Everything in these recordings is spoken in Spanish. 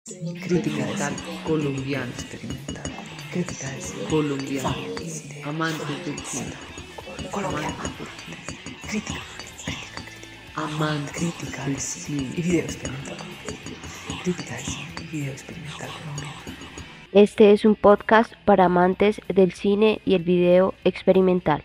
Crítica experimental de colombiano, experimental, crítica de cine, colombiano, cine, amantes del cine, colombiano, amantes del cine, crítica, amantes crítica del de cine cine. y video experimental, crítica de cine y video experimental colombiano. Este es un podcast para amantes del cine y el video experimental.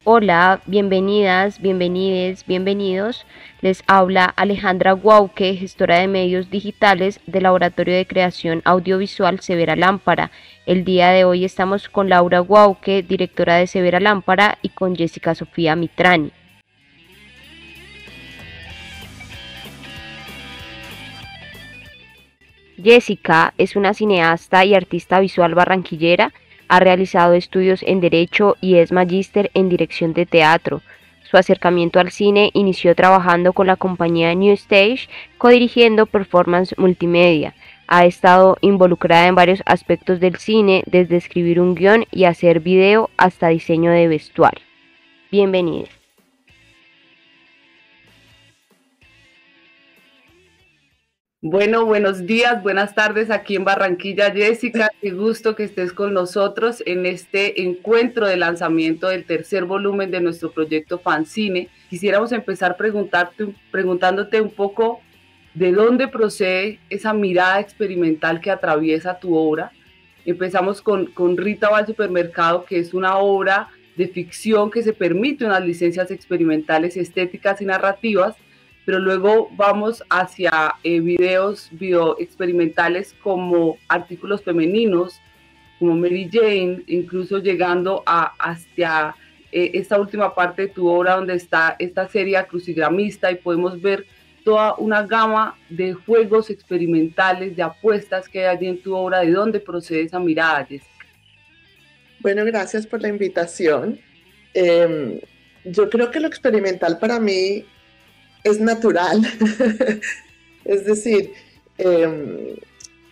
Hola, bienvenidas, bienvenides, bienvenidos. Les habla Alejandra Guauque, gestora de medios digitales del Laboratorio de Creación Audiovisual Severa Lámpara. El día de hoy estamos con Laura Guauque, directora de Severa Lámpara, y con Jessica Sofía Mitrani. Jessica es una cineasta y artista visual barranquillera. Ha realizado estudios en Derecho y es magíster en Dirección de Teatro. Su acercamiento al cine inició trabajando con la compañía New Stage, codirigiendo performance multimedia. Ha estado involucrada en varios aspectos del cine, desde escribir un guión y hacer video hasta diseño de vestuario. Bienvenida. Bueno, buenos días, buenas tardes aquí en Barranquilla, Jessica. Qué gusto que estés con nosotros en este encuentro de lanzamiento del tercer volumen de nuestro proyecto Fancine. Quisiéramos empezar preguntándote un poco de dónde procede esa mirada experimental que atraviesa tu obra. Empezamos con Rita va al supermercado, que es una obra de ficción que se permite unas licencias experimentales, estéticas y narrativas, pero luego vamos hacia video experimentales como artículos femeninos, como Mary Jane, incluso llegando hasta esta última parte de tu obra donde está esta serie crucigramista y podemos ver toda una gama de juegos experimentales, de apuestas que hay allí en tu obra. ¿De dónde procede esa mirada, Jessica? Bueno, gracias por la invitación. Yo creo que lo experimental para mí es natural. Es decir,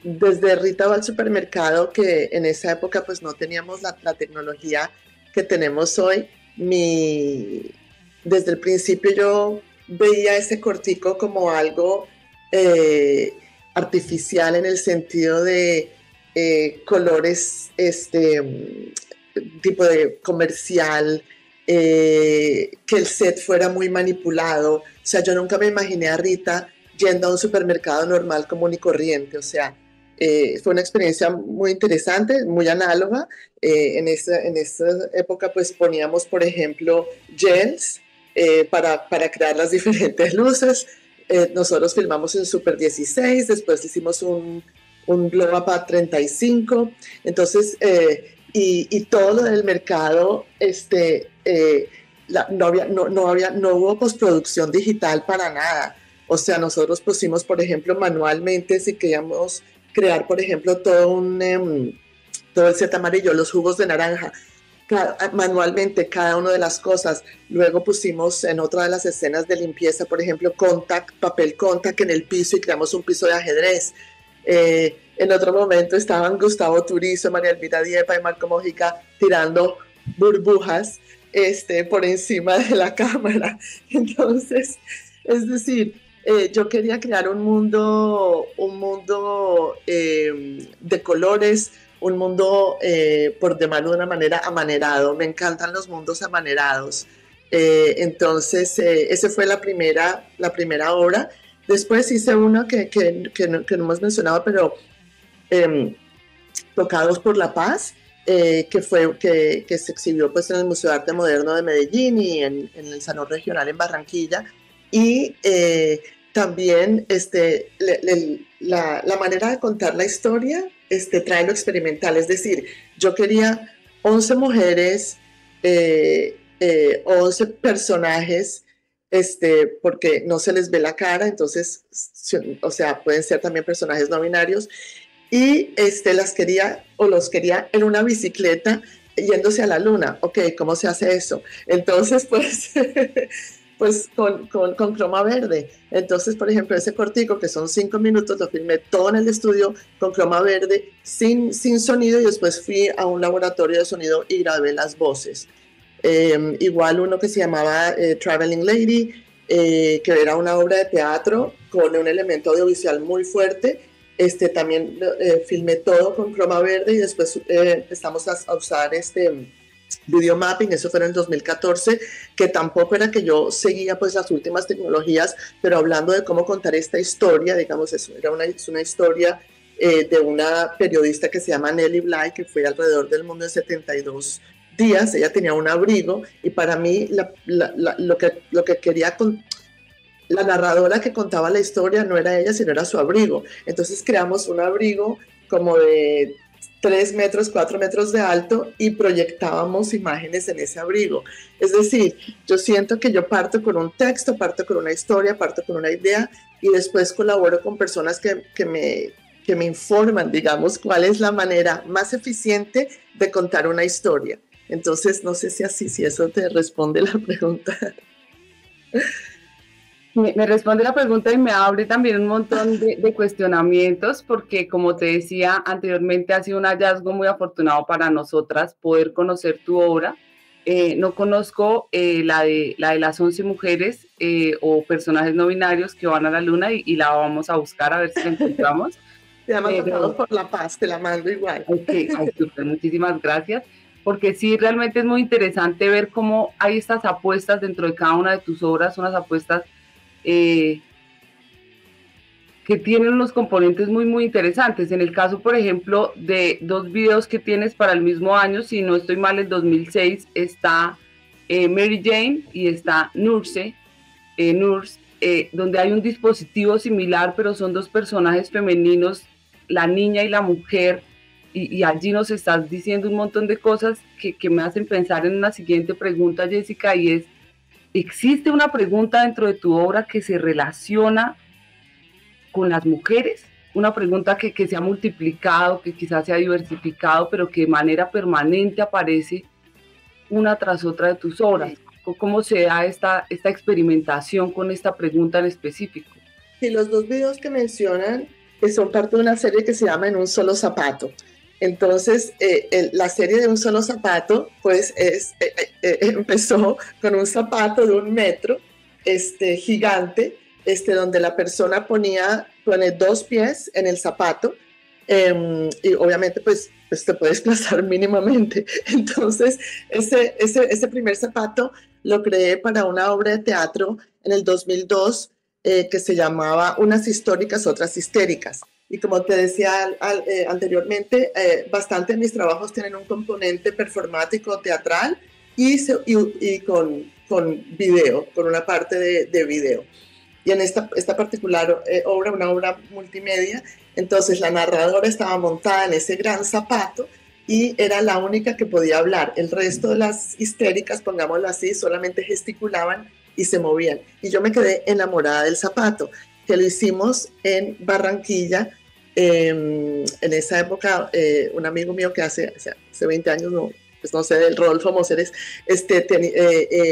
desde Rita va al supermercado, que en esa época pues no teníamos la tecnología que tenemos hoy, desde el principio yo veía ese cortico como algo artificial, en el sentido de colores, tipo de comercial, que el set fuera muy manipulado. O sea, yo nunca me imaginé a Rita yendo a un supermercado normal, común y corriente. O sea, fue una experiencia muy interesante, muy análoga. En esta época pues poníamos, por ejemplo, gels para crear las diferentes luces. Nosotros filmamos en Super 16, después hicimos un Blow Up a 35. Entonces, y todo lo del mercado, no hubo postproducción digital para nada. O sea, nosotros pusimos, por ejemplo, manualmente, si queríamos crear, por ejemplo, todo el set amarillo, los jugos de naranja, manualmente cada una de las cosas. Luego pusimos en otra de las escenas de limpieza, por ejemplo, papel contact en el piso, y creamos un piso de ajedrez. En otro momento estaban Gustavo Turizo, María Elvira Diepa y Marco Mojica tirando burbujas por encima de la cámara. Entonces, es decir, yo quería crear un mundo de colores, un mundo, por llamarlo de una manera, amanerado. Me encantan los mundos amanerados. Entonces, esa fue la primera obra. Después hice una que no hemos mencionado, pero Tocados por la Paz, que se exhibió pues en el Museo de Arte Moderno de Medellín y en el Salón Regional en Barranquilla. Y también la manera de contar la historia trae lo experimental. Es decir, yo quería 11 mujeres, 11 personajes, porque no se les ve la cara, entonces, o sea, pueden ser también personajes no binarios, y los quería en una bicicleta yéndose a la luna. Ok, ¿cómo se hace eso? Entonces, pues, pues con croma verde. Entonces, por ejemplo, ese cortico, que son 5 minutos, lo filmé todo en el estudio con croma verde, sin sonido, y después fui a un laboratorio de sonido y grabé las voces. igual uno que se llamaba Traveling Lady, que era una obra de teatro con un elemento audiovisual muy fuerte. También filmé todo con croma verde y después empezamos a usar video mapping. Eso fue en el 2014, que tampoco era que yo seguía pues las últimas tecnologías, pero hablando de cómo contar esta historia, digamos, es una historia de una periodista que se llama Nellie Bly, que fue alrededor del mundo en 72 días. Ella tenía un abrigo y para mí lo que quería la narradora que contaba la historia no era ella, sino era su abrigo. Entonces creamos un abrigo como de 3 metros, 4 metros de alto y proyectábamos imágenes en ese abrigo. Es decir, yo siento que yo parto con un texto, parto con una historia, parto con una idea y después colaboro con personas que me informan, digamos, cuál es la manera más eficiente de contar una historia. Entonces, no sé si eso te responde la pregunta. Me responde la pregunta y me abre también un montón de cuestionamientos, porque como te decía anteriormente, ha sido un hallazgo muy afortunado para nosotras poder conocer tu obra. No conozco la de las 11 mujeres o personajes no binarios que van a la luna y la vamos a buscar a ver si la encontramos. Se llama Tocados por la Paz, te la mando igual. Okay, super, muchísimas gracias, porque sí, realmente es muy interesante ver cómo hay estas apuestas dentro de cada una de tus obras, unas apuestas que tienen unos componentes muy, muy interesantes. En el caso, por ejemplo, de 2 videos que tienes para el mismo año, si no estoy mal, en 2006, está Mary Jane y está Nurse, donde hay un dispositivo similar, pero son 2 personajes femeninos, la niña y la mujer, y allí nos estás diciendo un montón de cosas que me hacen pensar en una siguiente pregunta, Jessica, y es: ¿existe una pregunta dentro de tu obra que se relaciona con las mujeres? Una pregunta que se ha multiplicado, que quizás se ha diversificado, pero que de manera permanente aparece una tras otra de tus obras. ¿Cómo se da esta experimentación con esta pregunta en específico? Sí, los 2 videos que mencionan son parte de una serie que se llama En un solo zapato. Entonces, la serie de Un solo zapato, pues, empezó con un zapato de 1 metro, gigante, donde la persona pone 2 pies en el zapato, y obviamente, pues te puede desplazar mínimamente. Entonces, ese primer zapato lo creé para una obra de teatro en el 2002, que se llamaba Unas históricas, otras histéricas. Y como te decía anteriormente, bastante de mis trabajos tienen un componente performático teatral y con video, con una parte de video. Y en esta particular obra, una obra multimedia, entonces la narradora estaba montada en ese gran zapato y era la única que podía hablar. El resto de las histéricas, pongámoslo así, solamente gesticulaban y se movían. Y yo me quedé enamorada del zapato, que lo hicimos en Barranquilla. En esa época, un amigo mío que hace 20 años, no sé, del Rodolfo Móceres,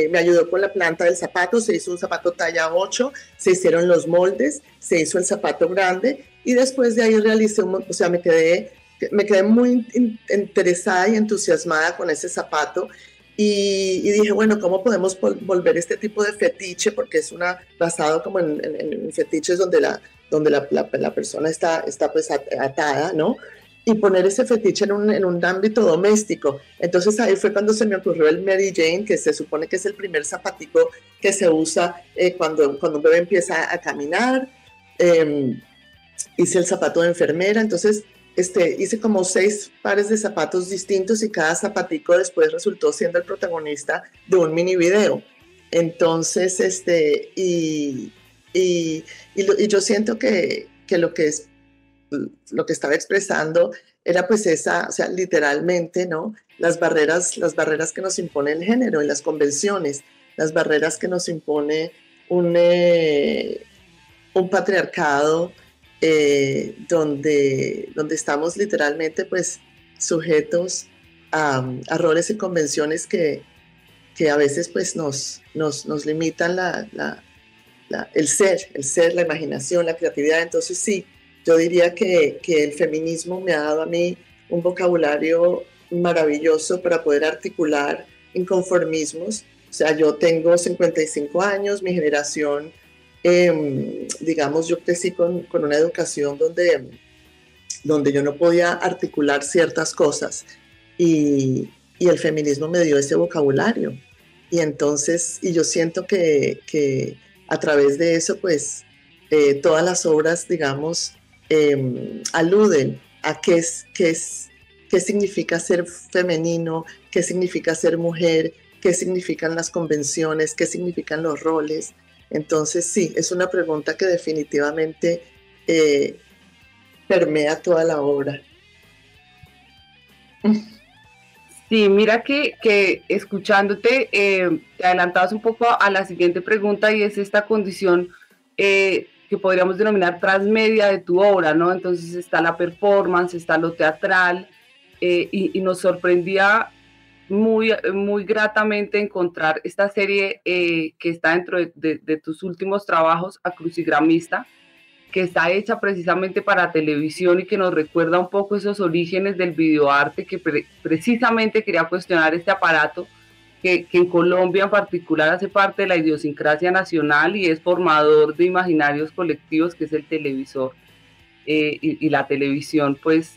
me ayudó con la planta del zapato. Se hizo un zapato talla 8, se hicieron los moldes, se hizo el zapato grande y después de ahí realicé me quedé muy interesada y entusiasmada con ese zapato. Y dije, bueno, ¿cómo podemos volver este tipo de fetiche? Porque es basado como en fetiches donde la persona está pues atada, ¿no? Y poner ese fetiche en un ámbito doméstico. Entonces ahí fue cuando se me ocurrió el Mary Jane, que se supone que es el primer zapatico que se usa cuando un bebé empieza a caminar. Hice el zapato de enfermera, entonces hice como 6 pares de zapatos distintos y cada zapatico después resultó siendo el protagonista de un mini video. Entonces, y yo siento que lo que estaba expresando era pues literalmente, ¿no? Las barreras que nos impone el género y las convenciones, las barreras que nos impone un patriarcado donde estamos literalmente pues sujetos a roles y convenciones que a veces pues nos limitan el ser, la imaginación, la creatividad. Entonces sí, yo diría que el feminismo me ha dado a mí un vocabulario maravilloso para poder articular inconformismos. O sea, yo tengo 55 años, mi generación, digamos, yo crecí con una educación donde yo no podía articular ciertas cosas y el feminismo me dio ese vocabulario. Y entonces, y yo siento que a través de eso, pues, todas las obras, digamos, aluden a qué significa ser femenino, qué significa ser mujer, qué significan las convenciones, qué significan los roles. Entonces, sí, es una pregunta que definitivamente permea toda la obra. Sí, mira que escuchándote, te adelantabas un poco a la siguiente pregunta y es esta condición que podríamos denominar transmedia de tu obra, ¿no? Entonces está la performance, está lo teatral y nos sorprendía muy, muy gratamente encontrar esta serie que está dentro de tus últimos trabajos, A Crucigramista, que está hecha precisamente para televisión y que nos recuerda un poco esos orígenes del videoarte, que precisamente quería cuestionar este aparato que en Colombia en particular hace parte de la idiosincrasia nacional y es formador de imaginarios colectivos, que es el televisor y la televisión pues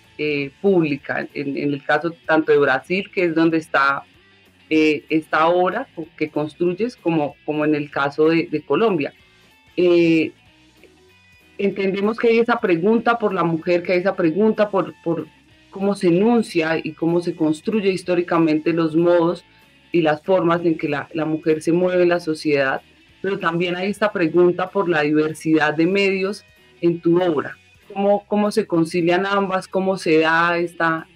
pública, en el caso tanto de Brasil, que es donde está esta obra que construyes, como en el caso de Colombia. Entendemos que hay esa pregunta por la mujer, que hay esa pregunta por cómo se enuncia y cómo se construye históricamente los modos y las formas en que la mujer se mueve en la sociedad, pero también hay esta pregunta por la diversidad de medios en tu obra. ¿Cómo se concilian ambas? ¿Cómo se da esta...?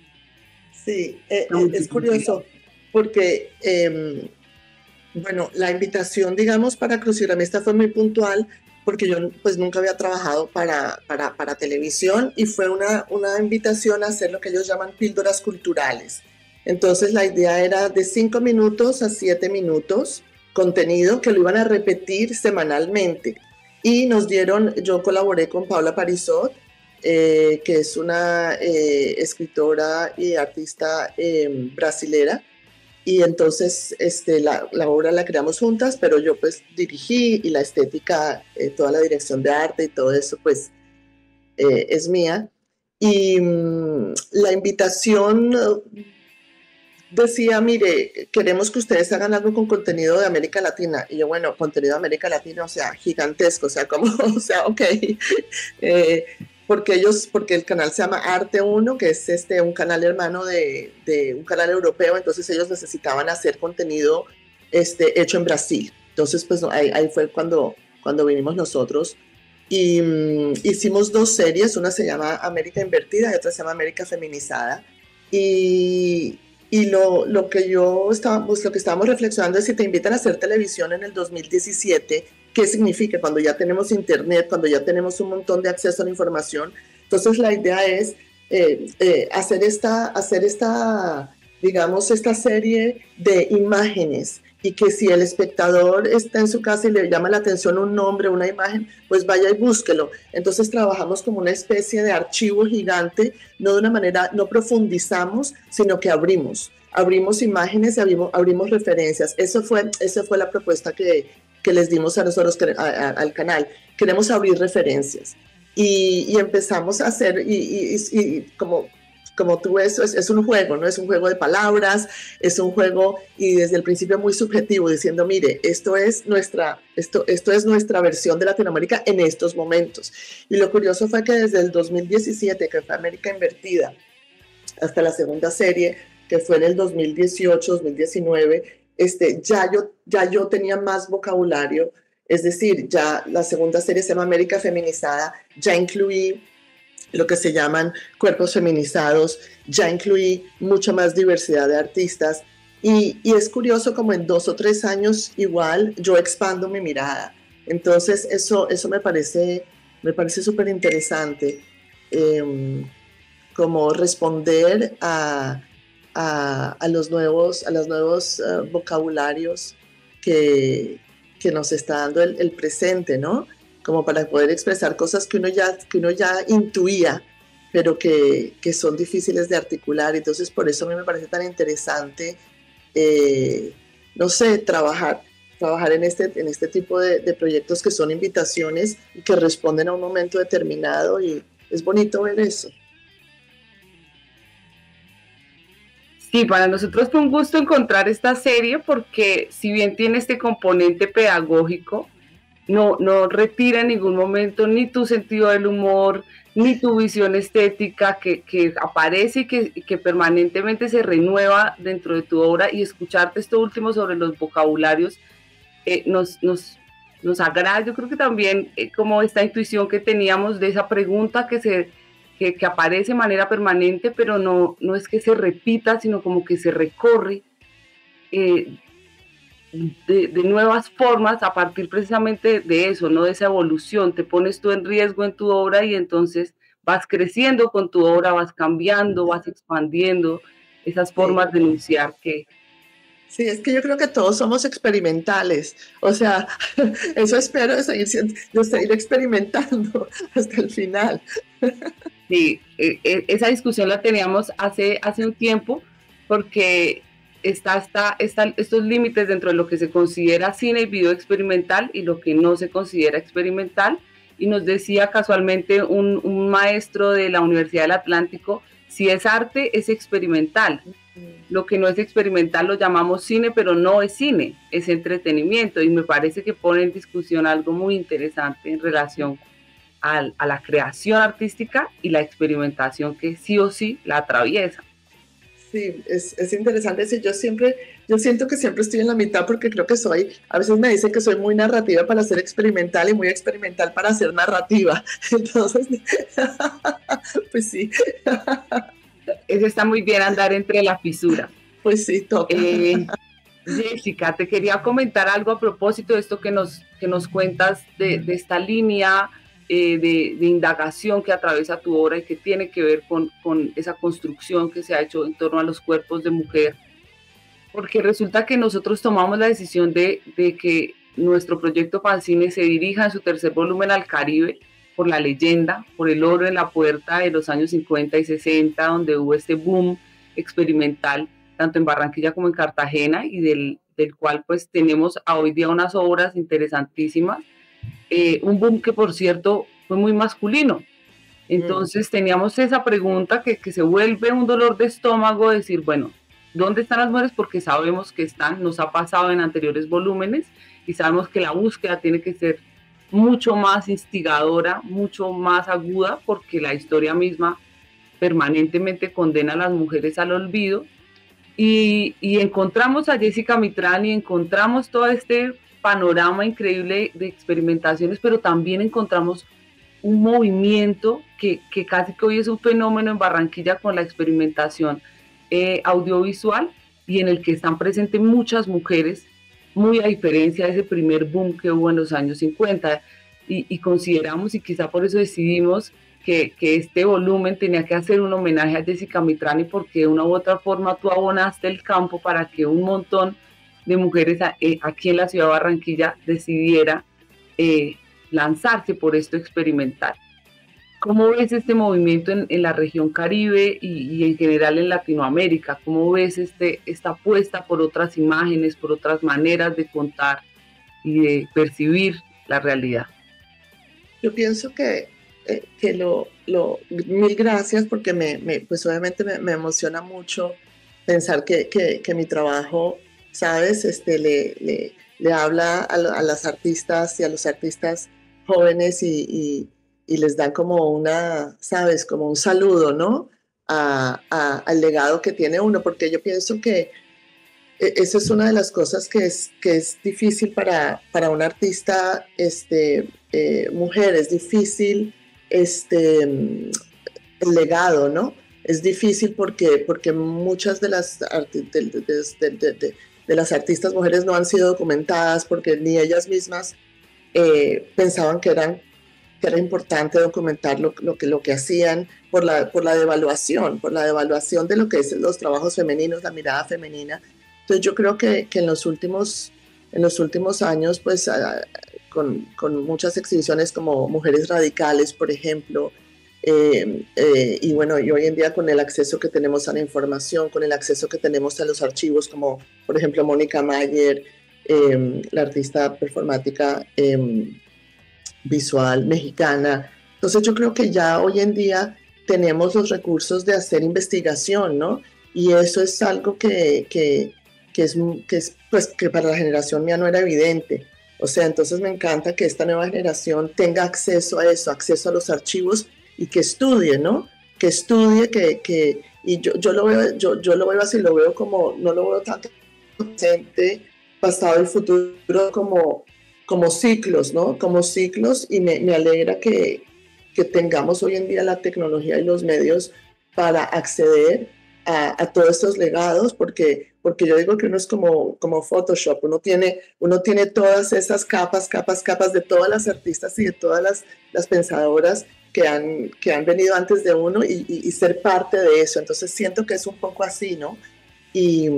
Sí, es curioso porque, bueno, la invitación, digamos, para Crucigramista fue muy puntual porque yo pues nunca había trabajado para televisión y fue una invitación a hacer lo que ellos llaman píldoras culturales. Entonces la idea era de 5 minutos a 7 minutos, contenido que lo iban a repetir semanalmente. Y nos dieron, yo colaboré con Paula Parisot, que es una escritora y artista brasilera, y entonces la obra la creamos juntas, pero yo pues dirigí y la estética, toda la dirección de arte y todo eso pues es mía. Y la invitación decía, mire, queremos que ustedes hagan algo con contenido de América Latina. Y yo, bueno, contenido de América Latina, o sea, gigantesco, o sea, como, o sea, ok. Porque el canal se llama Arte 1, que es un canal hermano de un canal europeo, entonces ellos necesitaban hacer contenido hecho en Brasil. Entonces, pues ahí fue cuando vinimos nosotros. Y hicimos 2 series, una se llama América Invertida y otra se llama América Feminizada. Y lo que estábamos reflexionando es si te invitan a hacer televisión en el 2017, ¿qué significa? Cuando ya tenemos internet, cuando ya tenemos un montón de acceso a la información. Entonces la idea es hacer esta, digamos, esta serie de imágenes y que si el espectador está en su casa y le llama la atención un nombre, una imagen, pues vaya y búsquelo. Entonces trabajamos como una especie de archivo gigante, no de una manera, no profundizamos, sino que abrimos imágenes y abrimos referencias. Esa fue la propuesta que les dimos a nosotros, al canal. Queremos abrir referencias. Y empezamos a hacer, y como tú ves, es un juego, ¿no? Es un juego de palabras, es un juego y desde el principio muy subjetivo, diciendo, mire, esto es nuestra versión de Latinoamérica en estos momentos. Y lo curioso fue que desde el 2017, que fue América Invertida, hasta la segunda serie, que fue en el 2018, 2019, ya yo tenía más vocabulario, es decir, ya la segunda serie se llama América Feminizada, ya incluí lo que se llaman cuerpos feminizados, ya incluí mucha más diversidad de artistas y es curioso como en 2 o 3 años igual yo expando mi mirada. Entonces eso me parece súper interesante, como responder a los nuevos vocabularios que nos está dando el presente, ¿no? Como para poder expresar cosas que uno ya intuía, pero que son difíciles de articular. Entonces, por eso a mí me parece tan interesante no sé, trabajar en este tipo de proyectos que son invitaciones y que responden a un momento determinado, y es bonito ver eso. Sí, para nosotros fue un gusto encontrar esta serie porque si bien tiene este componente pedagógico, no retira en ningún momento ni tu sentido del humor, ni tu visión estética que aparece y que permanentemente se renueva dentro de tu obra, y escucharte esto último sobre los vocabularios nos agrada. Yo creo que también como esta intuición que teníamos de esa pregunta que aparece de manera permanente, pero no es que se repita, sino como que se recorre de nuevas formas a partir precisamente de eso, ¿no? De esa evolución. Te pones tú en riesgo en tu obra y entonces vas creciendo con tu obra, vas cambiando, vas expandiendo esas formas de enunciar que... Sí, es que yo creo que todos somos experimentales, o sea, eso espero de seguir experimentando hasta el final. Sí, esa discusión la teníamos hace un tiempo, porque estos límites dentro de lo que se considera cine y video experimental y lo que no se considera experimental, y nos decía casualmente un maestro de la Universidad del Atlántico, si es arte es experimental, lo que no es experimental lo llamamos cine, pero no es cine, es entretenimiento, y me parece que pone en discusión algo muy interesante en relación a la creación artística y la experimentación que sí o sí la atraviesa. Sí, es interesante. Sí, yo siento que siempre estoy en la mitad, porque creo que a veces me dicen que soy muy narrativa para ser experimental y muy experimental para ser narrativa. Entonces, pues sí. Eso está muy bien, andar entre la fisura. Pues sí, toca. Jessica, te quería comentar algo a propósito de esto que nos cuentas de esta línea de indagación que atraviesa tu obra y que tiene que ver con esa construcción que se ha hecho en torno a los cuerpos de mujer, porque resulta que nosotros tomamos la decisión de que nuestro proyecto Fanzine se dirija en su tercer volumen al Caribe, por la leyenda, por el oro en la puerta de los años 50 y 60, donde hubo este boom experimental, tanto en Barranquilla como en Cartagena, y del cual pues tenemos a hoy día unas obras interesantísimas. Un boom que, por cierto, fue muy masculino. Entonces teníamos esa pregunta que se vuelve un dolor de estómago, decir, bueno, ¿dónde están las mujeres? Porque sabemos que están, nos ha pasado en anteriores volúmenes, y sabemos que la búsqueda tiene que ser mucho más instigadora, mucho más aguda, porque la historia misma permanentemente condena a las mujeres al olvido. Y encontramos a Jessica Mitrani, encontramos todo este panorama increíble de experimentaciones, pero también encontramos un movimiento que casi que hoy es un fenómeno en Barranquilla con la experimentación audiovisual, y en el que están presentes muchas mujeres, muy a diferencia de ese primer boom que hubo en los años 50, y consideramos, y quizá por eso decidimos que este volumen tenía que hacer un homenaje a Jessica Mitrani, porque de una u otra forma tú abonaste el campo para que un montón de mujeres aquí en la ciudad de Barranquilla decidiera lanzarse por esto experimental. ¿Cómo ves este movimiento en la región Caribe y en general en Latinoamérica? ¿Cómo ves esta apuesta por otras imágenes, por otras maneras de contar y de percibir la realidad? Yo pienso que mil gracias, porque pues obviamente me emociona mucho pensar que mi trabajo, ¿sabes? Le habla a las artistas y a los artistas jóvenes, y les dan como ¿sabes? Como un saludo, ¿no? Al legado que tiene uno, porque yo pienso que eso es una de las cosas que es difícil para un artista, mujer, es difícil el legado, ¿no? Es difícil porque muchas de las artistas mujeres no han sido documentadas, porque ni ellas mismas pensaban que era importante documentar lo que hacían, por la devaluación de lo que es los trabajos femeninos, la mirada femenina. Entonces yo creo que en los últimos años, pues con muchas exhibiciones como Mujeres Radicales, por ejemplo, Y bueno, y hoy en día con el acceso que tenemos a la información, con el acceso que tenemos a los archivos, como por ejemplo Mónica Mayer, la artista performática visual mexicana. Entonces yo creo que ya hoy en día tenemos los recursos de hacer investigación, ¿no? Y eso es algo que pues, que para la generación mía no era evidente. O sea, entonces me encanta que esta nueva generación tenga acceso a eso, acceso a los archivos y que estudie, ¿no? Que estudie, y yo lo veo así, lo veo como, no lo veo tanto presente, pasado y futuro como ciclos, ¿no? Como ciclos, y me alegra que tengamos hoy en día la tecnología y los medios para acceder a todos estos legados, porque yo digo que uno es como Photoshop, uno tiene todas esas capas de todas las artistas y de todas las pensadoras que han venido antes de uno y ser parte de eso. Entonces siento que es un poco así, ¿no? Y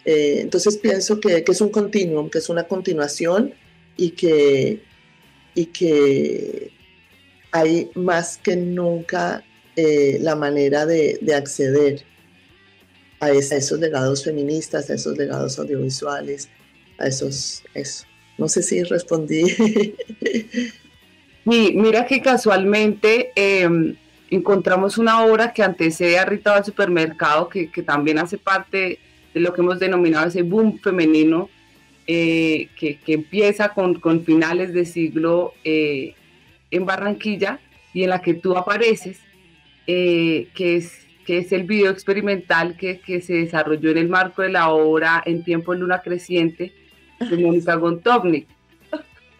entonces pienso que es un continuum, que es una continuación y que hay más que nunca la manera de acceder a esos legados feministas, a esos legados audiovisuales, eso. No sé si respondí. Y mira que casualmente encontramos una obra que antecede a Rita del Supermercado, que también hace parte de lo que hemos denominado ese boom femenino, que empieza con finales de siglo en Barranquilla, y en la que tú apareces, que es el video experimental que se desarrolló en el marco de la obra En tiempo de luna creciente de Mónica Gontovnik.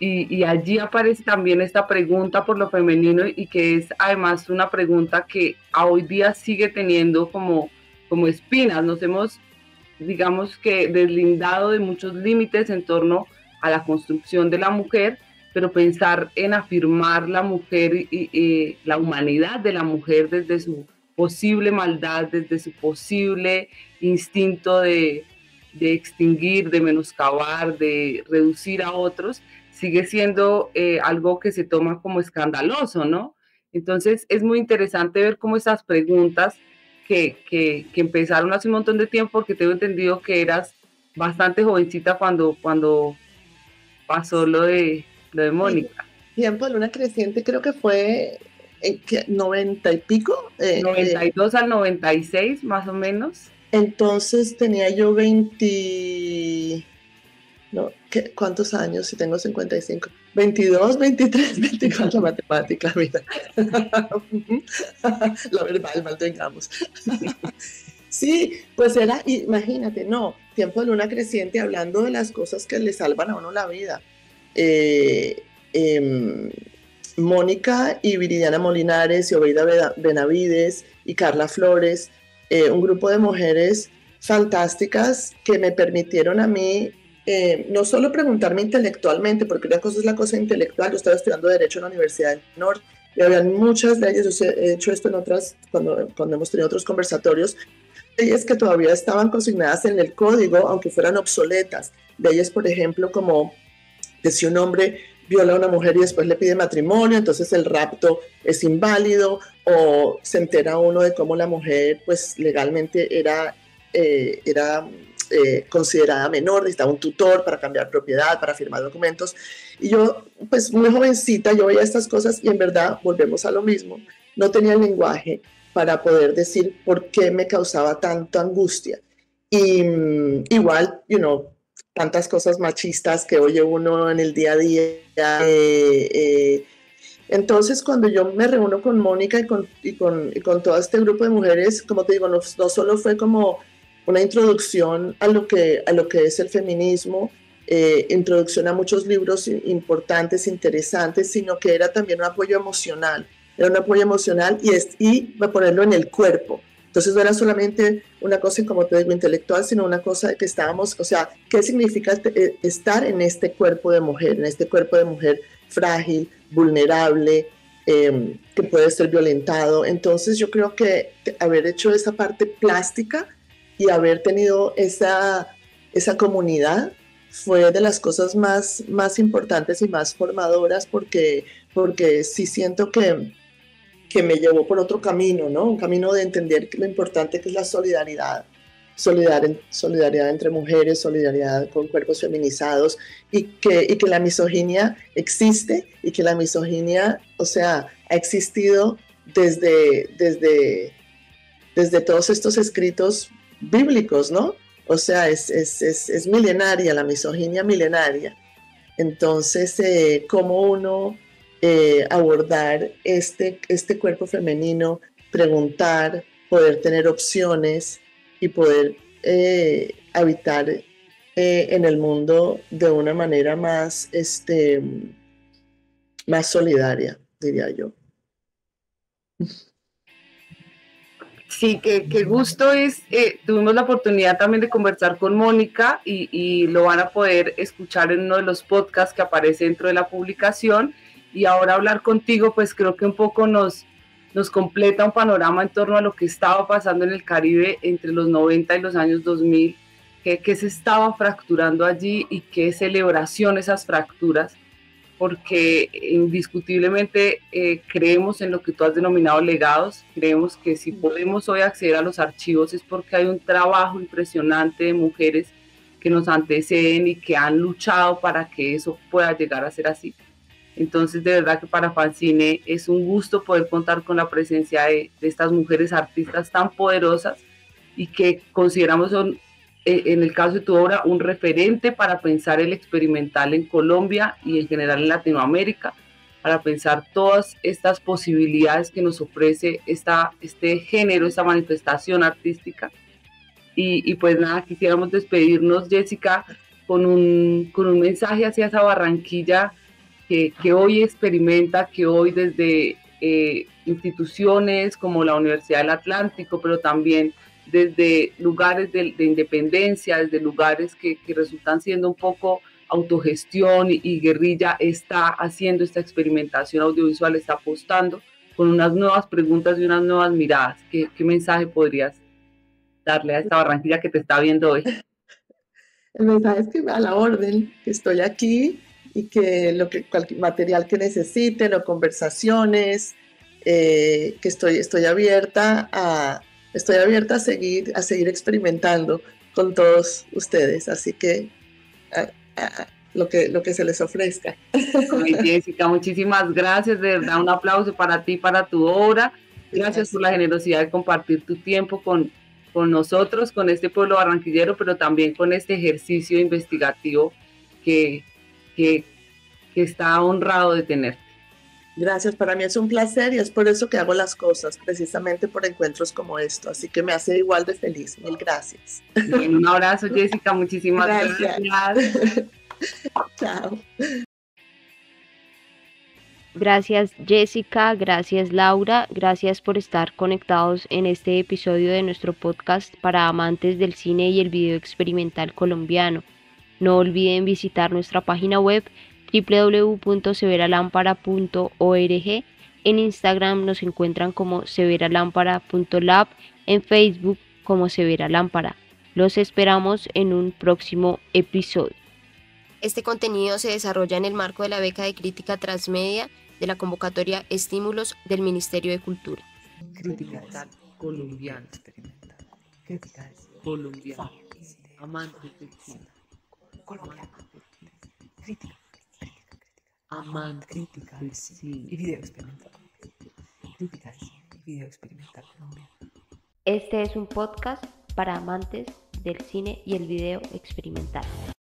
Y allí aparece también esta pregunta por lo femenino, y que es además una pregunta que a hoy día sigue teniendo como espinas. Nos hemos, digamos que, deslindado de muchos límites en torno a la construcción de la mujer, pero pensar en afirmar la mujer y la humanidad de la mujer desde su posible maldad, desde su posible instinto de extinguir, de menoscabar, de reducir a otros, sigue siendo algo que se toma como escandaloso, ¿no? Entonces es muy interesante ver cómo esas preguntas que empezaron hace un montón de tiempo, porque tengo entendido que eras bastante jovencita cuando pasó lo de Mónica. Tiempo de luna creciente creo que fue en 90 y pico. 92 al 96 más o menos. Entonces tenía yo 20... No, ¿cuántos años? Si tengo 55. 22, 23, 24, matemática, mira. La verbal, mantengamos. Sí, pues era, imagínate, no, tiempo de luna creciente, hablando de las cosas que le salvan a uno la vida. Mónica y Viridiana Molinares y Obeida Benavides y Carla Flores, un grupo de mujeres fantásticas que me permitieron a mí no solo preguntarme intelectualmente, porque una cosa es la cosa intelectual. Yo estaba estudiando Derecho en la Universidad del Norte y había muchas leyes, yo he hecho esto en otras, cuando hemos tenido otros conversatorios, leyes que todavía estaban consignadas en el código, aunque fueran obsoletas. Leyes, por ejemplo, como que si un hombre viola a una mujer y después le pide matrimonio, entonces el rapto es inválido, o se entera uno de cómo la mujer pues legalmente era considerada menor, necesitaba un tutor para cambiar propiedad, para firmar documentos. Y yo, pues muy jovencita, yo veía estas cosas y en verdad volvemos a lo mismo. No tenía el lenguaje para poder decir por qué me causaba tanta angustia. Y igual, tantas cosas machistas que oye uno en el día a día. Entonces, cuando yo me reúno con Mónica y con todo este grupo de mujeres, como te digo, no solo fue como una introducción a lo que es el feminismo, introducción a muchos libros importantes, interesantes, sino que era también un apoyo emocional. Era un apoyo emocional y ponerlo en el cuerpo. Entonces no era solamente una cosa, como te digo, intelectual, sino una cosa que estábamos, o sea, ¿qué significa estar en este cuerpo de mujer, frágil, vulnerable, que puede ser violentado? Entonces yo creo que haber hecho esa parte plástica y haber tenido esa comunidad fue de las cosas más importantes y más formadoras, porque sí siento que que me llevó por otro camino, ¿no? Un camino de entender lo importante que es la solidaridad. Solidaridad entre mujeres, solidaridad con cuerpos feminizados y que la misoginia existe y que la misoginia, o sea, ha existido desde todos estos escritos bíblicos, ¿no? O sea, es milenaria, la misoginia milenaria. Entonces, ¿cómo uno abordar este cuerpo femenino, preguntar, poder tener opciones y poder habitar en el mundo de una manera más solidaria, diría yo? Sí, qué gusto es. Tuvimos la oportunidad también de conversar con Mónica y lo van a poder escuchar en uno de los podcasts que aparece dentro de la publicación. Y ahora hablar contigo, pues creo que un poco nos completa un panorama en torno a lo que estaba pasando en el Caribe entre los 90 y los años 2000, que se estaba fracturando allí y qué celebración esas fracturas, porque indiscutiblemente creemos en lo que tú has denominado legados, creemos que si podemos hoy acceder a los archivos es porque hay un trabajo impresionante de mujeres que nos anteceden y que han luchado para que eso pueda llegar a ser así. Entonces, de verdad que para Fanzine es un gusto poder contar con la presencia de estas mujeres artistas tan poderosas y que consideramos son, en el caso de tu obra, un referente para pensar el experimental en Colombia y en general en Latinoamérica, para pensar todas estas posibilidades que nos ofrece este género, esta manifestación artística. Y pues nada, quisiéramos despedirnos, Jessica, con un mensaje hacia esa Barranquilla que hoy experimenta, que hoy desde instituciones como la Universidad del Atlántico, pero también desde lugares de independencia, desde lugares que resultan siendo un poco autogestión y guerrilla, está haciendo esta experimentación audiovisual, está apostando con unas nuevas preguntas y unas nuevas miradas. ¿Qué mensaje podrías darle a esta Barranquilla que te está viendo hoy? El mensaje es que a la orden, que estoy aquí y que cualquier material que necesiten o conversaciones, que estoy abierta a seguir experimentando con todos ustedes, así que lo que se les ofrezca. Ay, Jessica, muchísimas gracias, de verdad un aplauso para ti, para tu obra. Gracias por la generosidad de compartir tu tiempo con nosotros, con este pueblo barranquillero, pero también con este ejercicio investigativo que está honrado de tenerte. Gracias, para mí es un placer y es por eso que hago las cosas, precisamente por encuentros como esto, así que me hace igual de feliz. Mil gracias. Bien, un abrazo, Jessica, muchísimas gracias. Chao. Gracias Jessica, gracias Laura, gracias por estar conectados en este episodio de nuestro podcast para amantes del cine y el video experimental colombiano. No olviden visitar nuestra página web www.severalampara.org. En Instagram nos encuentran como severalampara.lab, en Facebook como Severa Lámpara. Los esperamos en un próximo episodio. Este contenido se desarrolla en el marco de la beca de crítica transmedia de la convocatoria Estímulos del Ministerio de Cultura. Crítica colombiana. Crítica colombiana. Amantes del cine. Colombiana. Crítica. Amantes del cine. Y video experimental. Crítica y video experimental colombiano. Este es un podcast para amantes del cine y el video experimental.